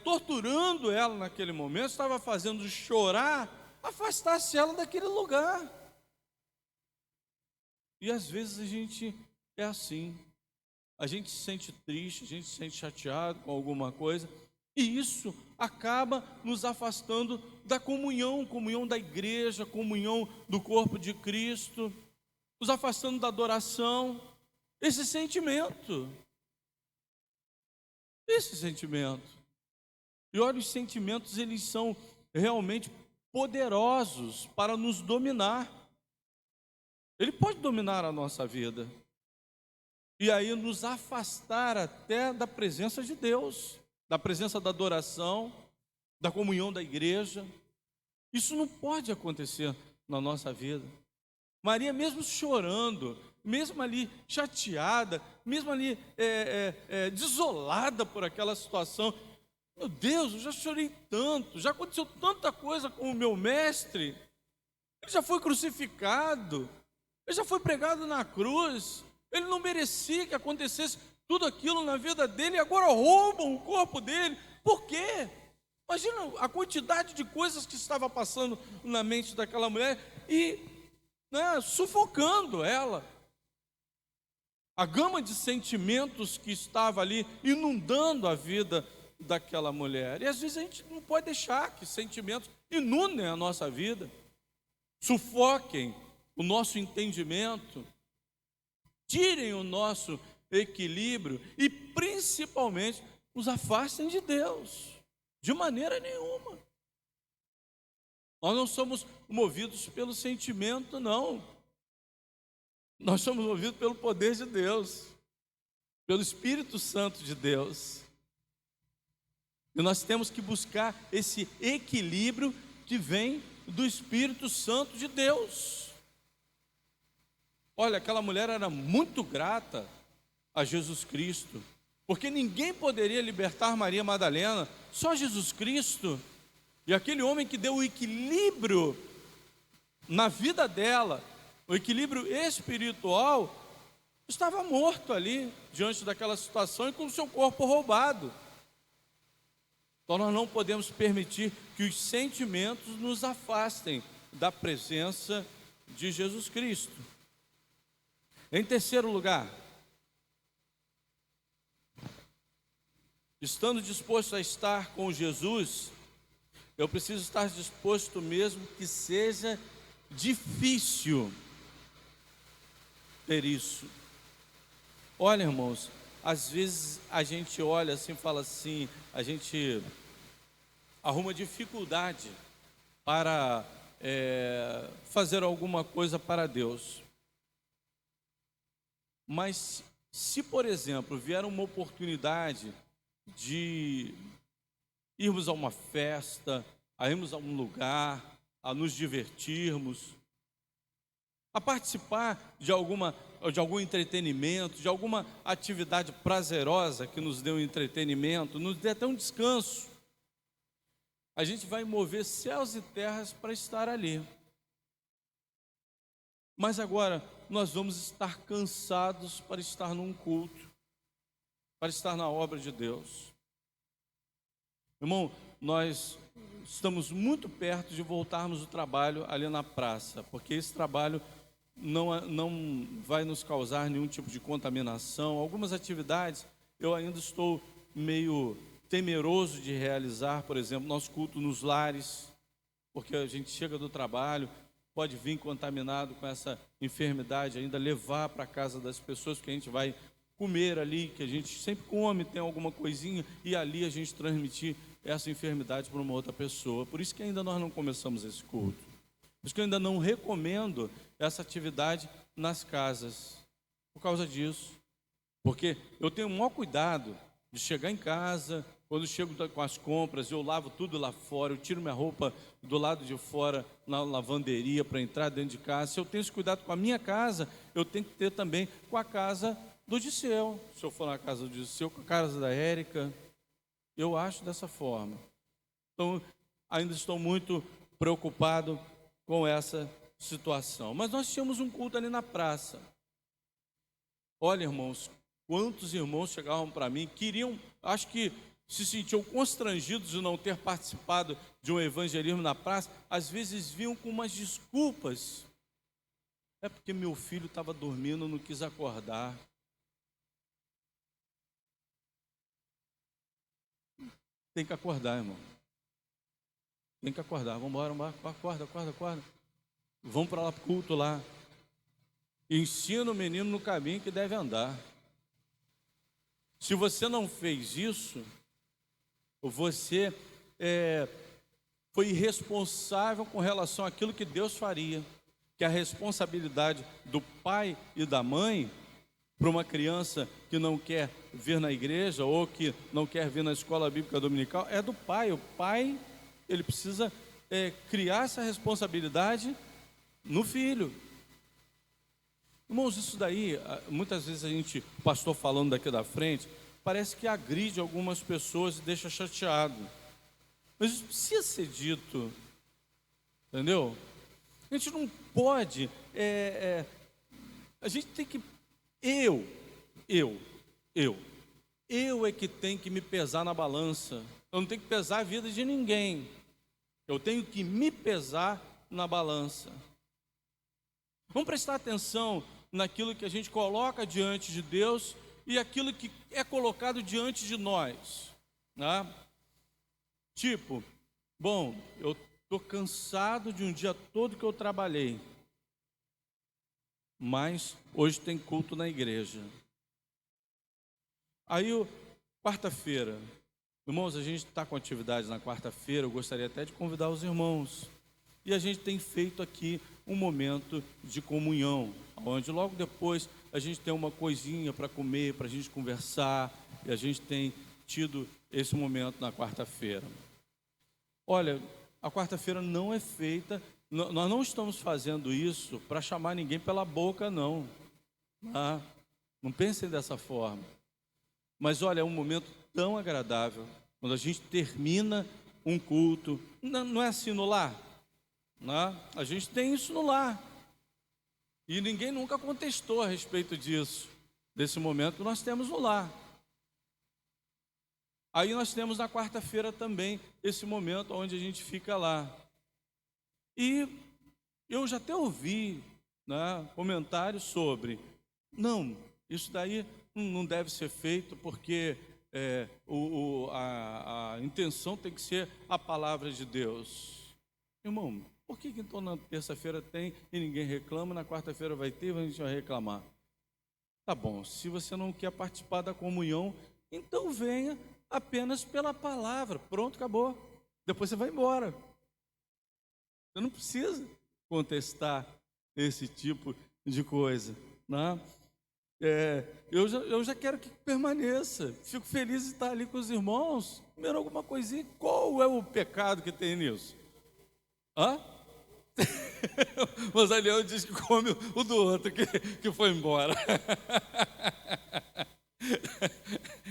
torturando ela naquele momento, estava fazendo chorar, afastasse ela daquele lugar. E às vezes a gente é assim, a gente se sente triste, a gente se sente chateado com alguma coisa, e isso acaba nos afastando da comunhão da igreja, comunhão do corpo de Cristo, nos afastando da adoração, esse sentimento. E olha, os sentimentos, eles são realmente poderosos para nos dominar. Ele pode dominar a nossa vida, e aí nos afastar até da presença de Deus, da presença da adoração, da comunhão da igreja. Isso não pode acontecer na nossa vida. Maria, mesmo chorando, mesmo ali chateada, mesmo ali desolada por aquela situação, meu Deus, eu já chorei tanto, já aconteceu tanta coisa com o meu mestre, ele já foi crucificado, ele já foi pregado na cruz, ele não merecia que acontecesse tudo aquilo na vida dele, e agora roubam o corpo dele. Por quê? Imagina a quantidade de coisas que estava passando na mente daquela mulher e sufocando ela. A gama de sentimentos que estava ali inundando a vida daquela mulher. E às vezes a gente não pode deixar que sentimentos inundem a nossa vida. sufoquem o nosso entendimento, tirem o nosso equilíbrio e, principalmente, nos afastem de Deus, de maneira nenhuma. Nós não somos movidos pelo sentimento, não. Nós somos movidos pelo poder de Deus, pelo Espírito Santo de Deus. E nós temos que buscar esse equilíbrio que vem do Espírito Santo de Deus. Olha, aquela mulher era muito grata a Jesus Cristo, porque ninguém poderia libertar Maria Madalena, só Jesus Cristo. E aquele homem que deu o equilíbrio na vida dela, o equilíbrio espiritual, estava morto ali, diante daquela situação e com o seu corpo roubado. Então nós não podemos permitir que os sentimentos nos afastem da presença de Jesus Cristo. Em terceiro lugar, estando disposto a estar com Jesus, eu preciso estar disposto mesmo que seja difícil ter isso. Olha, irmãos, às vezes a gente olha assim, fala assim, a gente arruma dificuldade para fazer alguma coisa para Deus. Mas se, por exemplo, vier uma oportunidade de irmos a uma festa, a irmos a um lugar, a nos divertirmos, a participar de algum entretenimento, de alguma atividade prazerosa que nos dê um entretenimento, nos dê até um descanso, a gente vai mover céus e terras para estar ali. Mas agora nós vamos estar cansados para estar num culto, para estar na obra de Deus. Irmão, nós estamos muito perto de voltarmos do trabalho ali na praça, porque esse trabalho não vai nos causar nenhum tipo de contaminação. Algumas atividades eu ainda estou meio temeroso de realizar, por exemplo, nosso culto nos lares, porque a gente chega do trabalho, pode vir contaminado com essa enfermidade, ainda levar para a casa das pessoas, porque a gente vai comer ali, que a gente sempre come, tem alguma coisinha, e ali a gente transmitir essa enfermidade para uma outra pessoa. Por isso que ainda nós não começamos esse culto. Por isso que eu ainda não recomendo essa atividade nas casas, por causa disso. Porque eu tenho o maior cuidado de chegar em casa, quando eu chego com as compras, eu lavo tudo lá fora, eu tiro minha roupa do lado de fora na lavanderia para entrar dentro de casa. Se eu tenho esse cuidado com a minha casa, eu tenho que ter também com a casa do Disseu. Se eu for na casa do Disseu, com a casa da Érica, eu acho dessa forma. Então, ainda estou muito preocupado com essa situação. Mas nós tínhamos um culto ali na praça. Olha, irmãos, quantos irmãos chegavam para mim, queriam, acho que se sentiam constrangidos de não ter participado de um evangelismo na praça, às vezes vinham com umas desculpas. É porque meu filho estava dormindo, não quis acordar. Tem que acordar, irmão. Tem que acordar. Vamos embora, acorda. Vamos para lá para o culto lá. Ensina o menino no caminho que deve andar. Se você não fez isso, você foi irresponsável com relação àquilo que Deus faria. Que a responsabilidade do pai e da mãe para uma criança que não quer vir na igreja ou que não quer vir na escola bíblica dominical é do pai. O pai, ele precisa criar essa responsabilidade no filho. Irmãos, isso daí, muitas vezes o pastor falando daqui da frente, parece que agride algumas pessoas e deixa chateado. Mas isso precisa ser dito, entendeu? A gente não pode, a gente tem que, eu é que tenho que me pesar na balança. Eu não tenho que pesar a vida de ninguém. Eu tenho que me pesar na balança. Vamos prestar atenção naquilo que a gente coloca diante de Deus e aquilo que é colocado diante de nós, né? Tipo, bom, eu estou cansado de um dia todo que eu trabalhei, mas hoje tem culto na igreja. Aí, quarta-feira, irmãos, a gente está com atividades na quarta-feira, eu gostaria até de convidar os irmãos. E a gente tem feito aqui um momento de comunhão, onde logo depois a gente tem uma coisinha para comer, para a gente conversar, e a gente tem tido esse momento na quarta-feira. Olha, a quarta-feira não é feita, nós não estamos fazendo isso para chamar ninguém pela boca, não. Não pensem dessa forma. Mas olha, é um momento tão agradável, quando a gente termina um culto, não é assim no lar? A gente tem isso no lar, e ninguém nunca contestou a respeito disso, desse momento que nós temos no lar. Aí nós temos na quarta-feira também esse momento onde a gente fica lá. E eu já até ouvi comentários sobre, não, isso daí não deve ser feito porque a intenção tem que ser a palavra de Deus. Irmão, por que então na terça-feira tem e ninguém reclama, na quarta-feira vai ter e a gente vai reclamar? Tá bom, se você não quer participar da comunhão, então venha apenas pela palavra, pronto, acabou. Depois você vai embora. Você não precisa contestar esse tipo de coisa, né? Eu já quero que permaneça. Fico feliz de estar ali com os irmãos, comendo alguma coisinha. Qual é o pecado que tem nisso? Mas Leão diz que come o do outro que foi embora.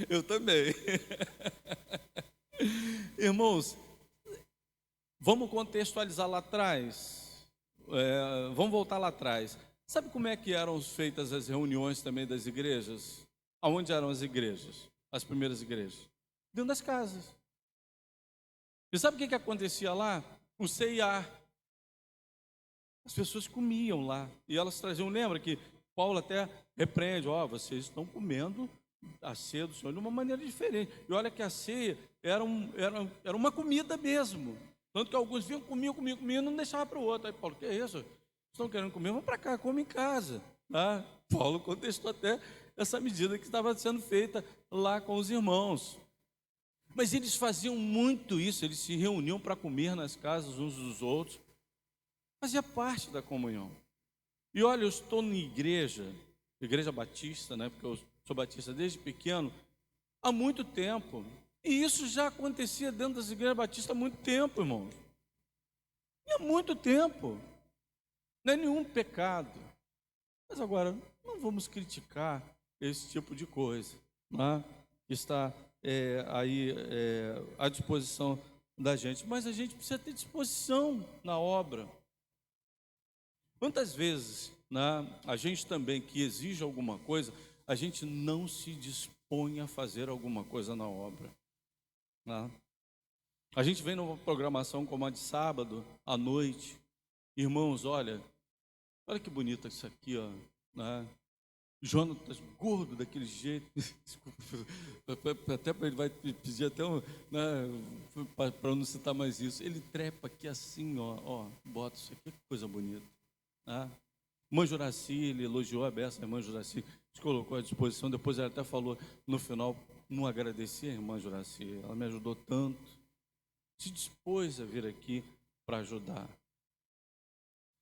Eu também. Irmãos, vamos contextualizar lá atrás. Vamos voltar lá atrás. Sabe como é que eram feitas as reuniões também das igrejas? Aonde eram as igrejas? As primeiras igrejas? Dentro das casas. E sabe o que acontecia lá? O C&A. As pessoas comiam lá. E elas traziam, lembra que Paulo até repreende, vocês estão comendo a ceia do Senhor de uma maneira diferente. E olha que a ceia era uma comida mesmo. Tanto que alguns vinham, comiam e não deixavam para o outro. Aí Paulo, que é isso? Estão querendo comer? Vamos para cá, come em casa. Paulo contestou até essa medida que estava sendo feita lá com os irmãos. Mas eles faziam muito isso, eles se reuniam para comer nas casas uns dos outros. Fazia parte da comunhão. E olha, eu estou na igreja batista, porque eu sou batista desde pequeno, há muito tempo. E isso já acontecia dentro das igrejas batistas há muito tempo, irmãos. E há muito tempo. Não é nenhum pecado. Mas agora, não vamos criticar esse tipo de coisa. Está aí à disposição da gente. Mas a gente precisa ter disposição na obra. Quantas vezes a gente também que exige alguma coisa, a gente não se dispõe a fazer alguma coisa na obra. A gente vem numa programação como a de sábado, à noite. Irmãos, olha que bonito isso aqui, Jonatas gordo daquele jeito. Desculpa, até para ele vai pedir até para não citar mais isso. Ele trepa aqui assim, bota isso aqui, que coisa bonita. Irmã Juraci, ele elogiou a beça, a irmã Juraci se colocou à disposição. Depois ela até falou no final, não agradeci a irmã Juraci, ela me ajudou tanto. Se dispôs a vir aqui para ajudar.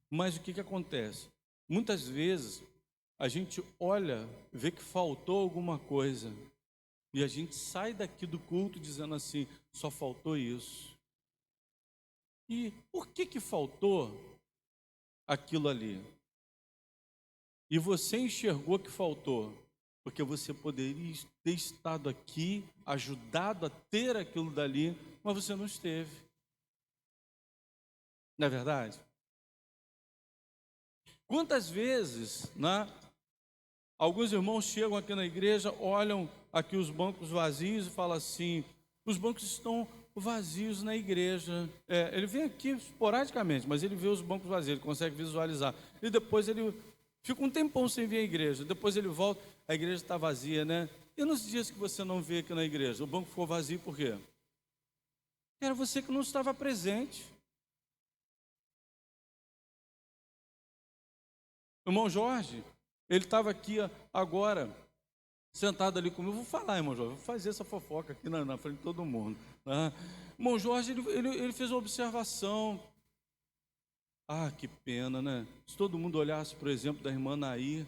Mas o que acontece? Muitas vezes a gente olha, vê que faltou alguma coisa e a gente sai daqui do culto dizendo assim, só faltou isso. E por que faltou aquilo ali? E você enxergou que faltou, porque você poderia ter estado aqui, ajudado a ter aquilo dali, mas você não esteve. Não é verdade? Quantas vezes, alguns irmãos chegam aqui na igreja, olham aqui os bancos vazios e falam assim, os bancos estão vazios na igreja. Ele vem aqui esporadicamente, mas ele vê os bancos vazios, ele consegue visualizar. E depois ele fica um tempão sem vir à igreja. Depois ele volta, a igreja está vazia, E nos dias que você não veio aqui na igreja, o banco ficou vazio por quê? Era você que não estava presente. O irmão Jorge, ele estava aqui agora, sentado ali comigo. Vou falar, irmão Jorge, vou fazer essa fofoca aqui na frente de todo mundo, né? O irmão Jorge, ele fez uma observação. Ah, que pena, né? Se todo mundo olhasse, por exemplo, da irmã Nair,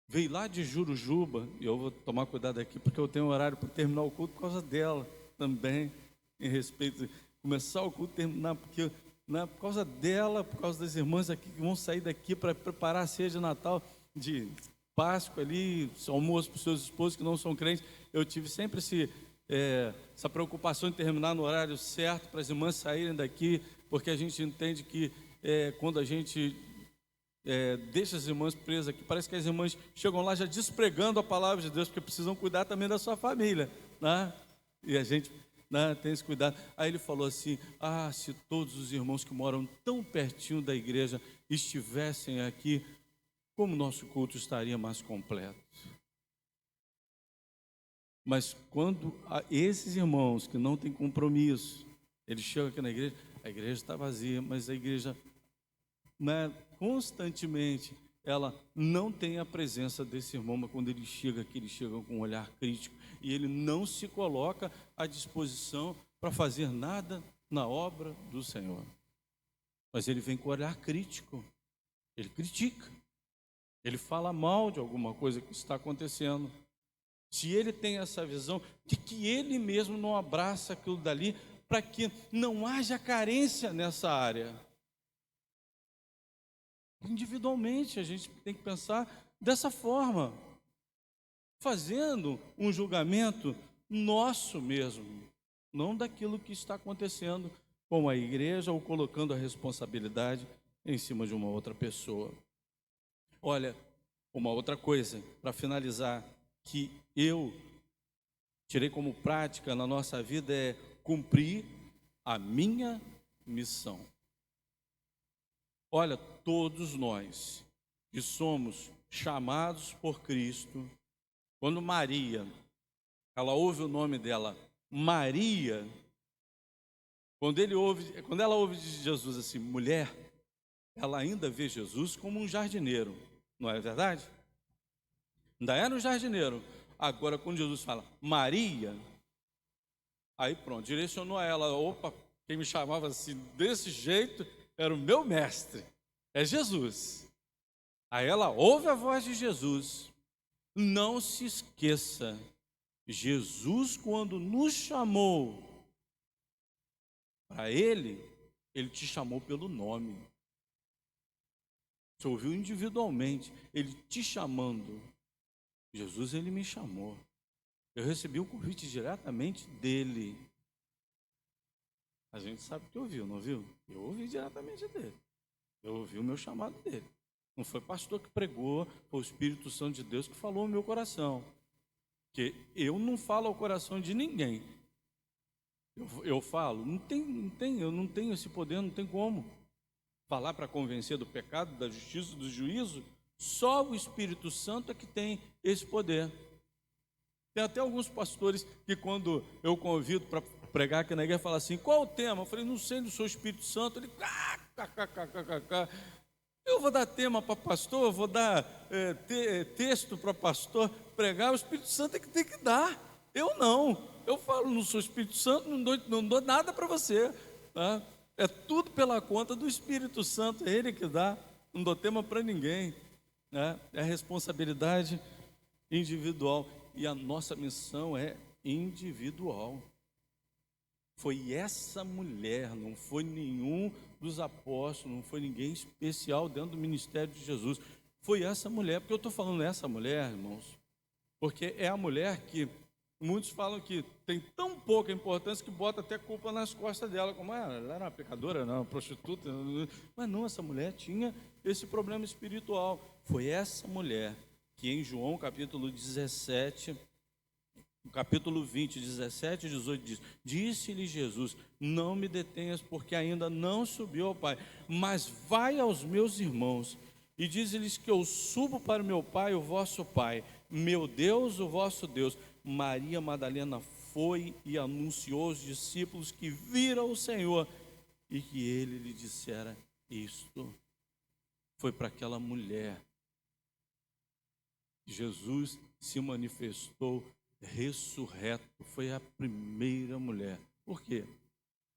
veio lá de Jurujuba, e eu vou tomar cuidado aqui, porque eu tenho horário para terminar o culto por causa dela também, em respeito, começar o culto, terminar, porque, né, por causa dela, por causa das irmãs aqui que vão sair daqui para preparar a ceia de Natal, de Páscoa ali, almoço para os seus esposos que não são crentes. Eu tive sempre essa preocupação de terminar no horário certo, para as irmãs saírem daqui, porque a gente entende que quando a gente deixa as irmãs presas aqui, parece que as irmãs chegam lá já despregando a palavra de Deus, porque precisam cuidar também da sua família, né? E a gente, né, tem esse cuidado. Aí ele falou assim: ah, se todos os irmãos que moram tão pertinho da igreja estivessem aqui, como o nosso culto estaria mais completo. Mas quando esses irmãos que não têm compromisso, eles chegam aqui na igreja, a igreja está vazia, mas a igreja, né, constantemente, ela não tem a presença desse irmão, mas quando ele chega aqui, ele chega com um olhar crítico, e ele não se coloca à disposição para fazer nada na obra do Senhor. Mas ele vem com olhar crítico, ele critica, ele fala mal de alguma coisa que está acontecendo. Se ele tem essa visão, que ele mesmo não abraça aquilo dali, para que não haja carência nessa área. Individualmente, a gente tem que pensar dessa forma, fazendo um julgamento nosso mesmo, não daquilo que está acontecendo com a igreja ou colocando a responsabilidade em cima de uma outra pessoa. Olha, uma outra coisa, para finalizar, que eu tirei como prática na nossa vida é cumprir a minha missão. Olha, todos nós que somos chamados por Cristo, quando Maria, ela ouve o nome dela, Maria, quando ela ouve de Jesus assim, mulher, ela ainda vê Jesus como um jardineiro, não é verdade? Ainda era um jardineiro. Agora, quando Jesus fala Maria, aí pronto, direcionou a ela. Opa, quem me chamava assim desse jeito era o meu mestre, é Jesus. Aí ela ouve a voz de Jesus. Não se esqueça, Jesus, quando nos chamou para Ele te chamou pelo nome. Você ouviu individualmente, Ele te chamando. Jesus, Ele me chamou. Eu recebi um convite diretamente dEle. A gente sabe que ouviu, não viu? Eu ouvi diretamente dEle. Eu ouvi o meu chamado dEle. Não foi pastor que pregou, foi o Espírito Santo de Deus que falou no meu coração. Porque eu não falo ao coração de ninguém. Eu falo, eu não tenho esse poder, não tem como. Falar para convencer do pecado, da justiça, do juízo, só o Espírito Santo é que tem esse poder. Tem até alguns pastores que quando eu convido para pregar aqui na igreja, falam assim, qual o tema? Eu falei, não sei, não sou Espírito Santo. Ele, eu vou dar tema para pastor, eu vou dar texto para pastor pregar, o Espírito Santo é que tem que dar. Eu não. Eu falo, não sou Espírito Santo, não dou nada para você. Tá? É tudo pela conta do Espírito Santo, é Ele que dá. Não dou tema para ninguém. Né? É responsabilidade individual. E a nossa missão é individual. Foi essa mulher, não foi nenhum dos apóstolos, não foi ninguém especial dentro do ministério de Jesus. Foi essa mulher, porque eu estou falando essa mulher, irmãos, porque é a mulher que muitos falam que tem tão pouca importância que bota até culpa nas costas dela, como ela era uma pecadora, não, uma prostituta, mas não, essa mulher tinha esse problema espiritual. Foi essa mulher que em João capítulo 17, no capítulo 20, 17 e 18 diz, disse-lhe Jesus, não me detenhas porque ainda não subiu ao Pai, mas vai aos meus irmãos e diz-lhes que eu subo para o meu Pai, o vosso Pai, meu Deus, o vosso Deus. Maria Madalena foi e anunciou aos discípulos que viram o Senhor e que ele lhe dissera isto. foi para aquela mulher. Jesus se manifestou ressurreto, foi a primeira mulher. Por quê?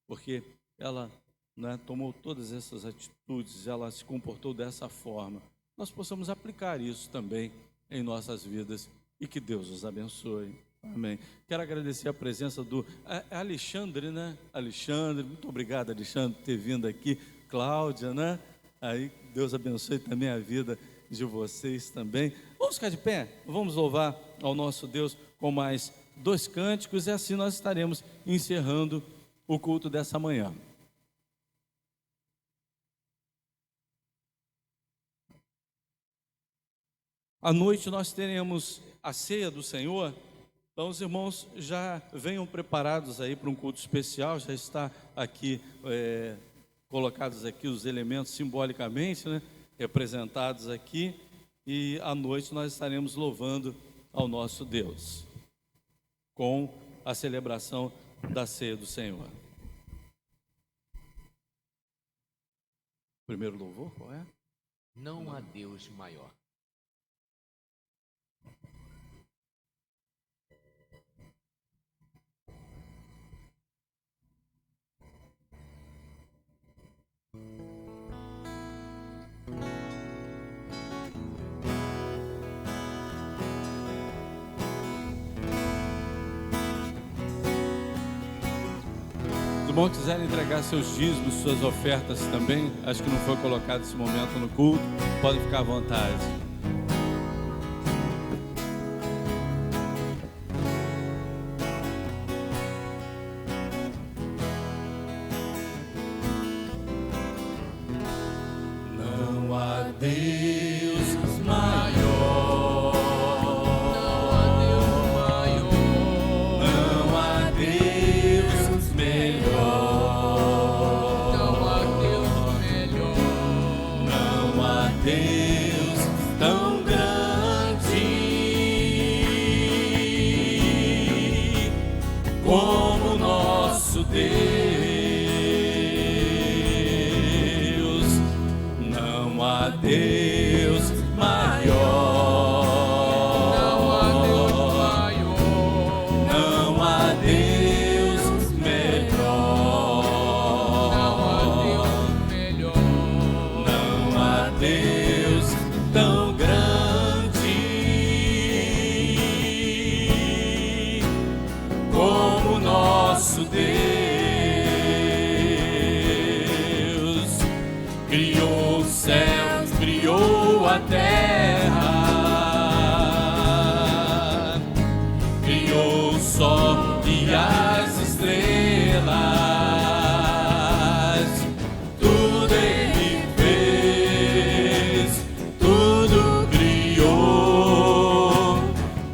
Porque ela, né, tomou todas essas atitudes, ela se comportou dessa forma. Nós possamos aplicar isso também em nossas vidas e que Deus os abençoe. Amém. Quero agradecer a presença do Alexandre, né? Alexandre, muito obrigado, Alexandre, por ter vindo aqui. Cláudia, né? Aí, Deus abençoe também a vida de vocês também. Vamos ficar de pé, vamos louvar ao nosso Deus com mais 2 cânticos e assim nós estaremos encerrando o culto dessa manhã. À noite nós teremos a ceia do Senhor. Então os irmãos já venham preparados aí para um culto especial. Já está aqui colocados aqui os elementos simbolicamente, né, representados aqui. E à noite nós estaremos louvando ao nosso Deus com a celebração da ceia do Senhor. Primeiro louvor, qual é? Não há Deus maior. Os irmãos quiserem entregar seus dízimos, suas ofertas também, acho que não foi colocado esse momento no culto, podem ficar à vontade. Não há Deus maior, não há Deus melhor, não há Deus tão grande como nosso Deus. Não há Deus maior, não há Deus melhor, não há Deus tão grande como nosso Deus. Criou os céus, criou a terra, criou o sol e as estrelas, tudo Ele fez, tudo criou,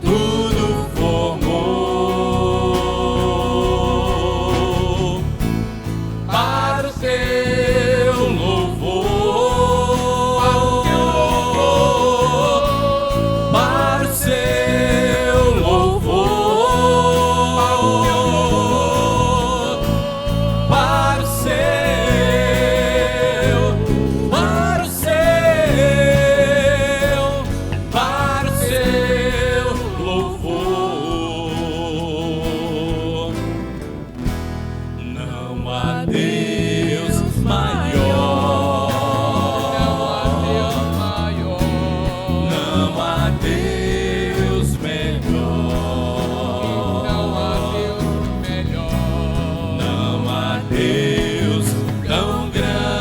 tudo formou para o teu louvor, para o seu louvor, para o seu louvor. Não há Deus maior, não há Deus melhor, não há Deus tão grande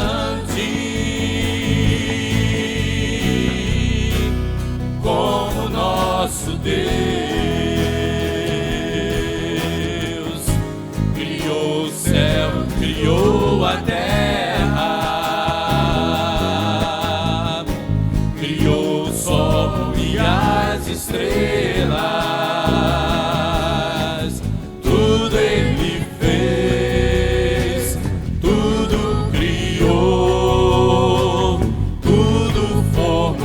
como nosso Deus. Criou o céu, criou a terra, criou o sol e as estrelas, tudo Ele fez, tudo criou, tudo formou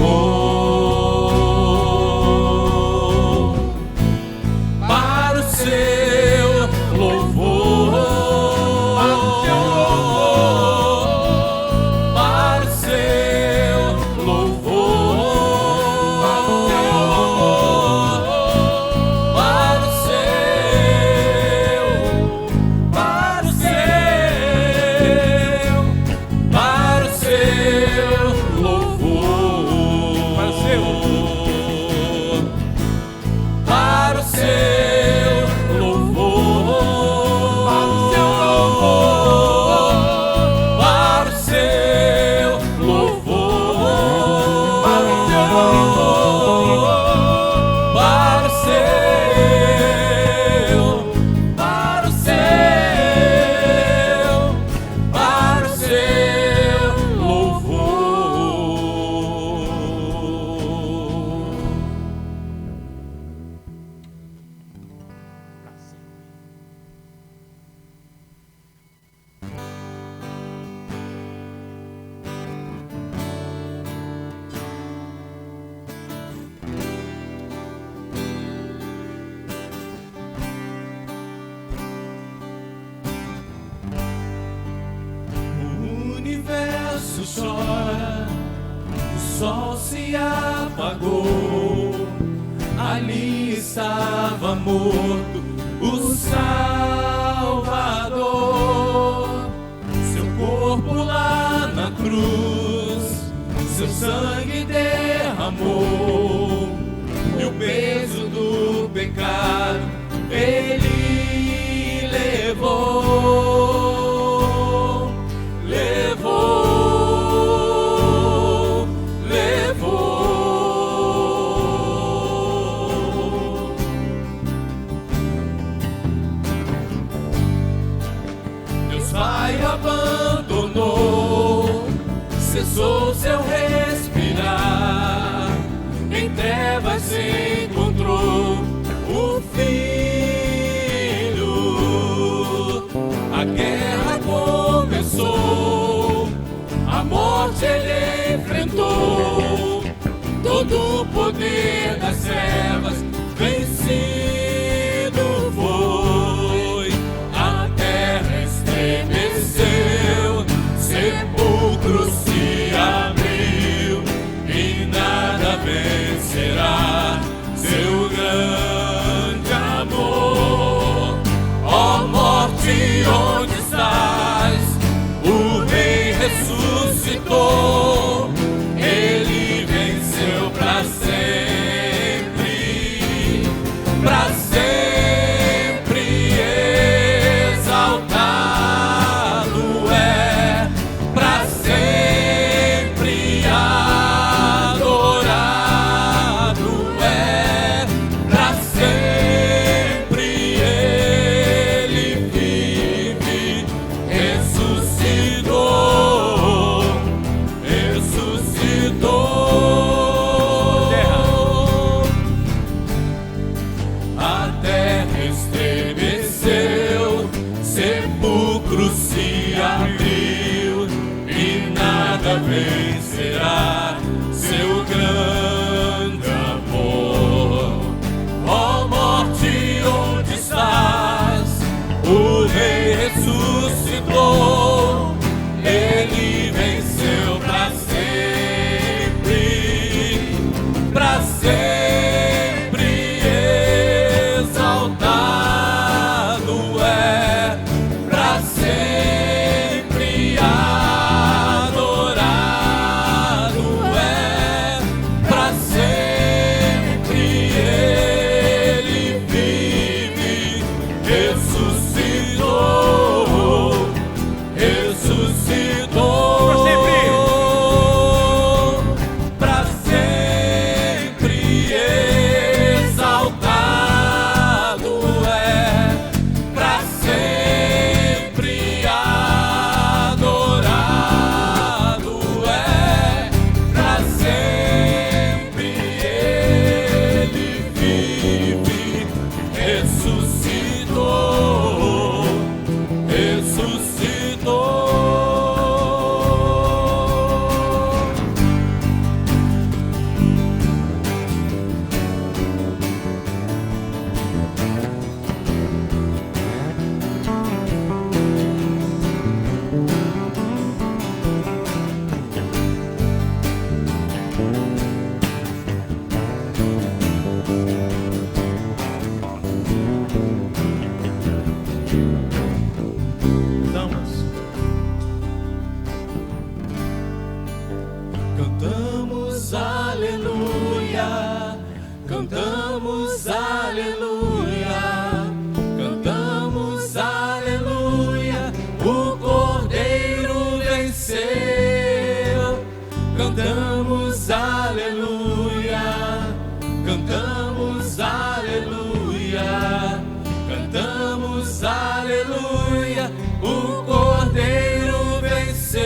para o seu louvor, para o seu manso chora, o sol se apagou. Ali estava morto o Salvador. Seu corpo lá na cruz, seu sangue derramou, e o peso do pecado ele levou, levou, levou. Deus Pai abandonou, cessou seu respirar, em trevas se encontrou o Filho. A guerra começou, a morte ele enfrentou, todo o poder das trevas vencido foi. A terra estremeceu, sepulcro se abriu, e nada vencerá seu grande amor. Ó morte, onde estás? O Rei ressuscitou, ele venceu para sempre, para sempre exaltado é, para sempre adorado é, para sempre ele vive, ressuscitou, ressuscitou. A terra estremeceu, sepulcro se abriu, e nada vencerá seu grande amor. Ó morte, onde estás? O Rei ressuscitou, ele venceu para sempre exaltado é, para sempre adorado é, para sempre ele vive, ressuscitou, ressuscitou. Para sempre exaltado é, para sempre adorado é, para sempre ele vive, ressuscitou, ressuscitou. Cantamos. Cantamos aleluia, cantamos aleluia, cantamos aleluia, o Cordeiro venceu. Cantamos aleluia, cantamos aleluia, cantamos aleluia, o Cordeiro venceu.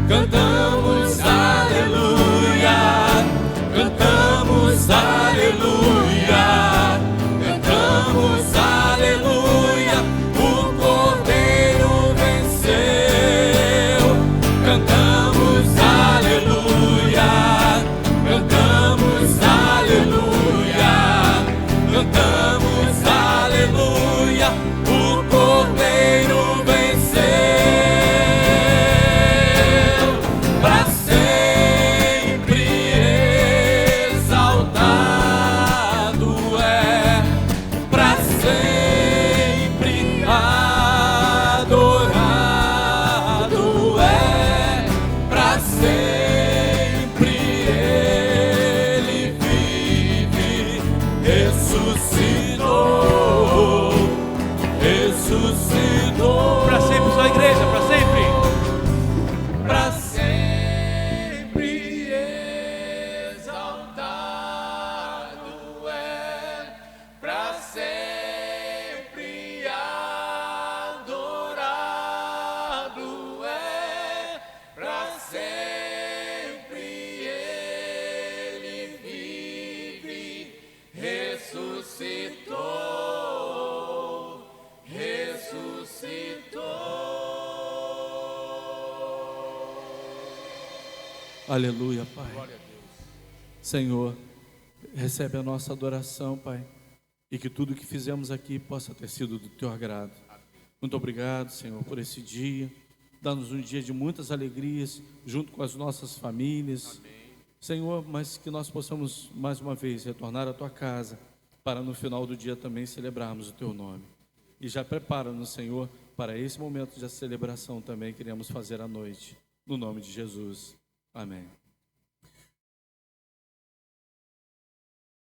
Cantamos aleluia, cantamos aleluia, cantamos aleluia, o Cordeiro venceu. Cantamos aleluia, cantamos aleluia, cantamos aleluia, o Cordeiro venceu. Aleluia, Pai. Senhor, recebe a nossa adoração, Pai, e que tudo que fizemos aqui possa ter sido do Teu agrado. Muito obrigado, Senhor, por esse dia. Dá-nos um dia de muitas alegrias, junto com as nossas famílias. Senhor, mas que nós possamos mais uma vez retornar à Tua casa, para no final do dia também celebrarmos o Teu nome. E já prepara-nos, Senhor, para esse momento de celebração também que queremos fazer à noite. No nome de Jesus. Amém.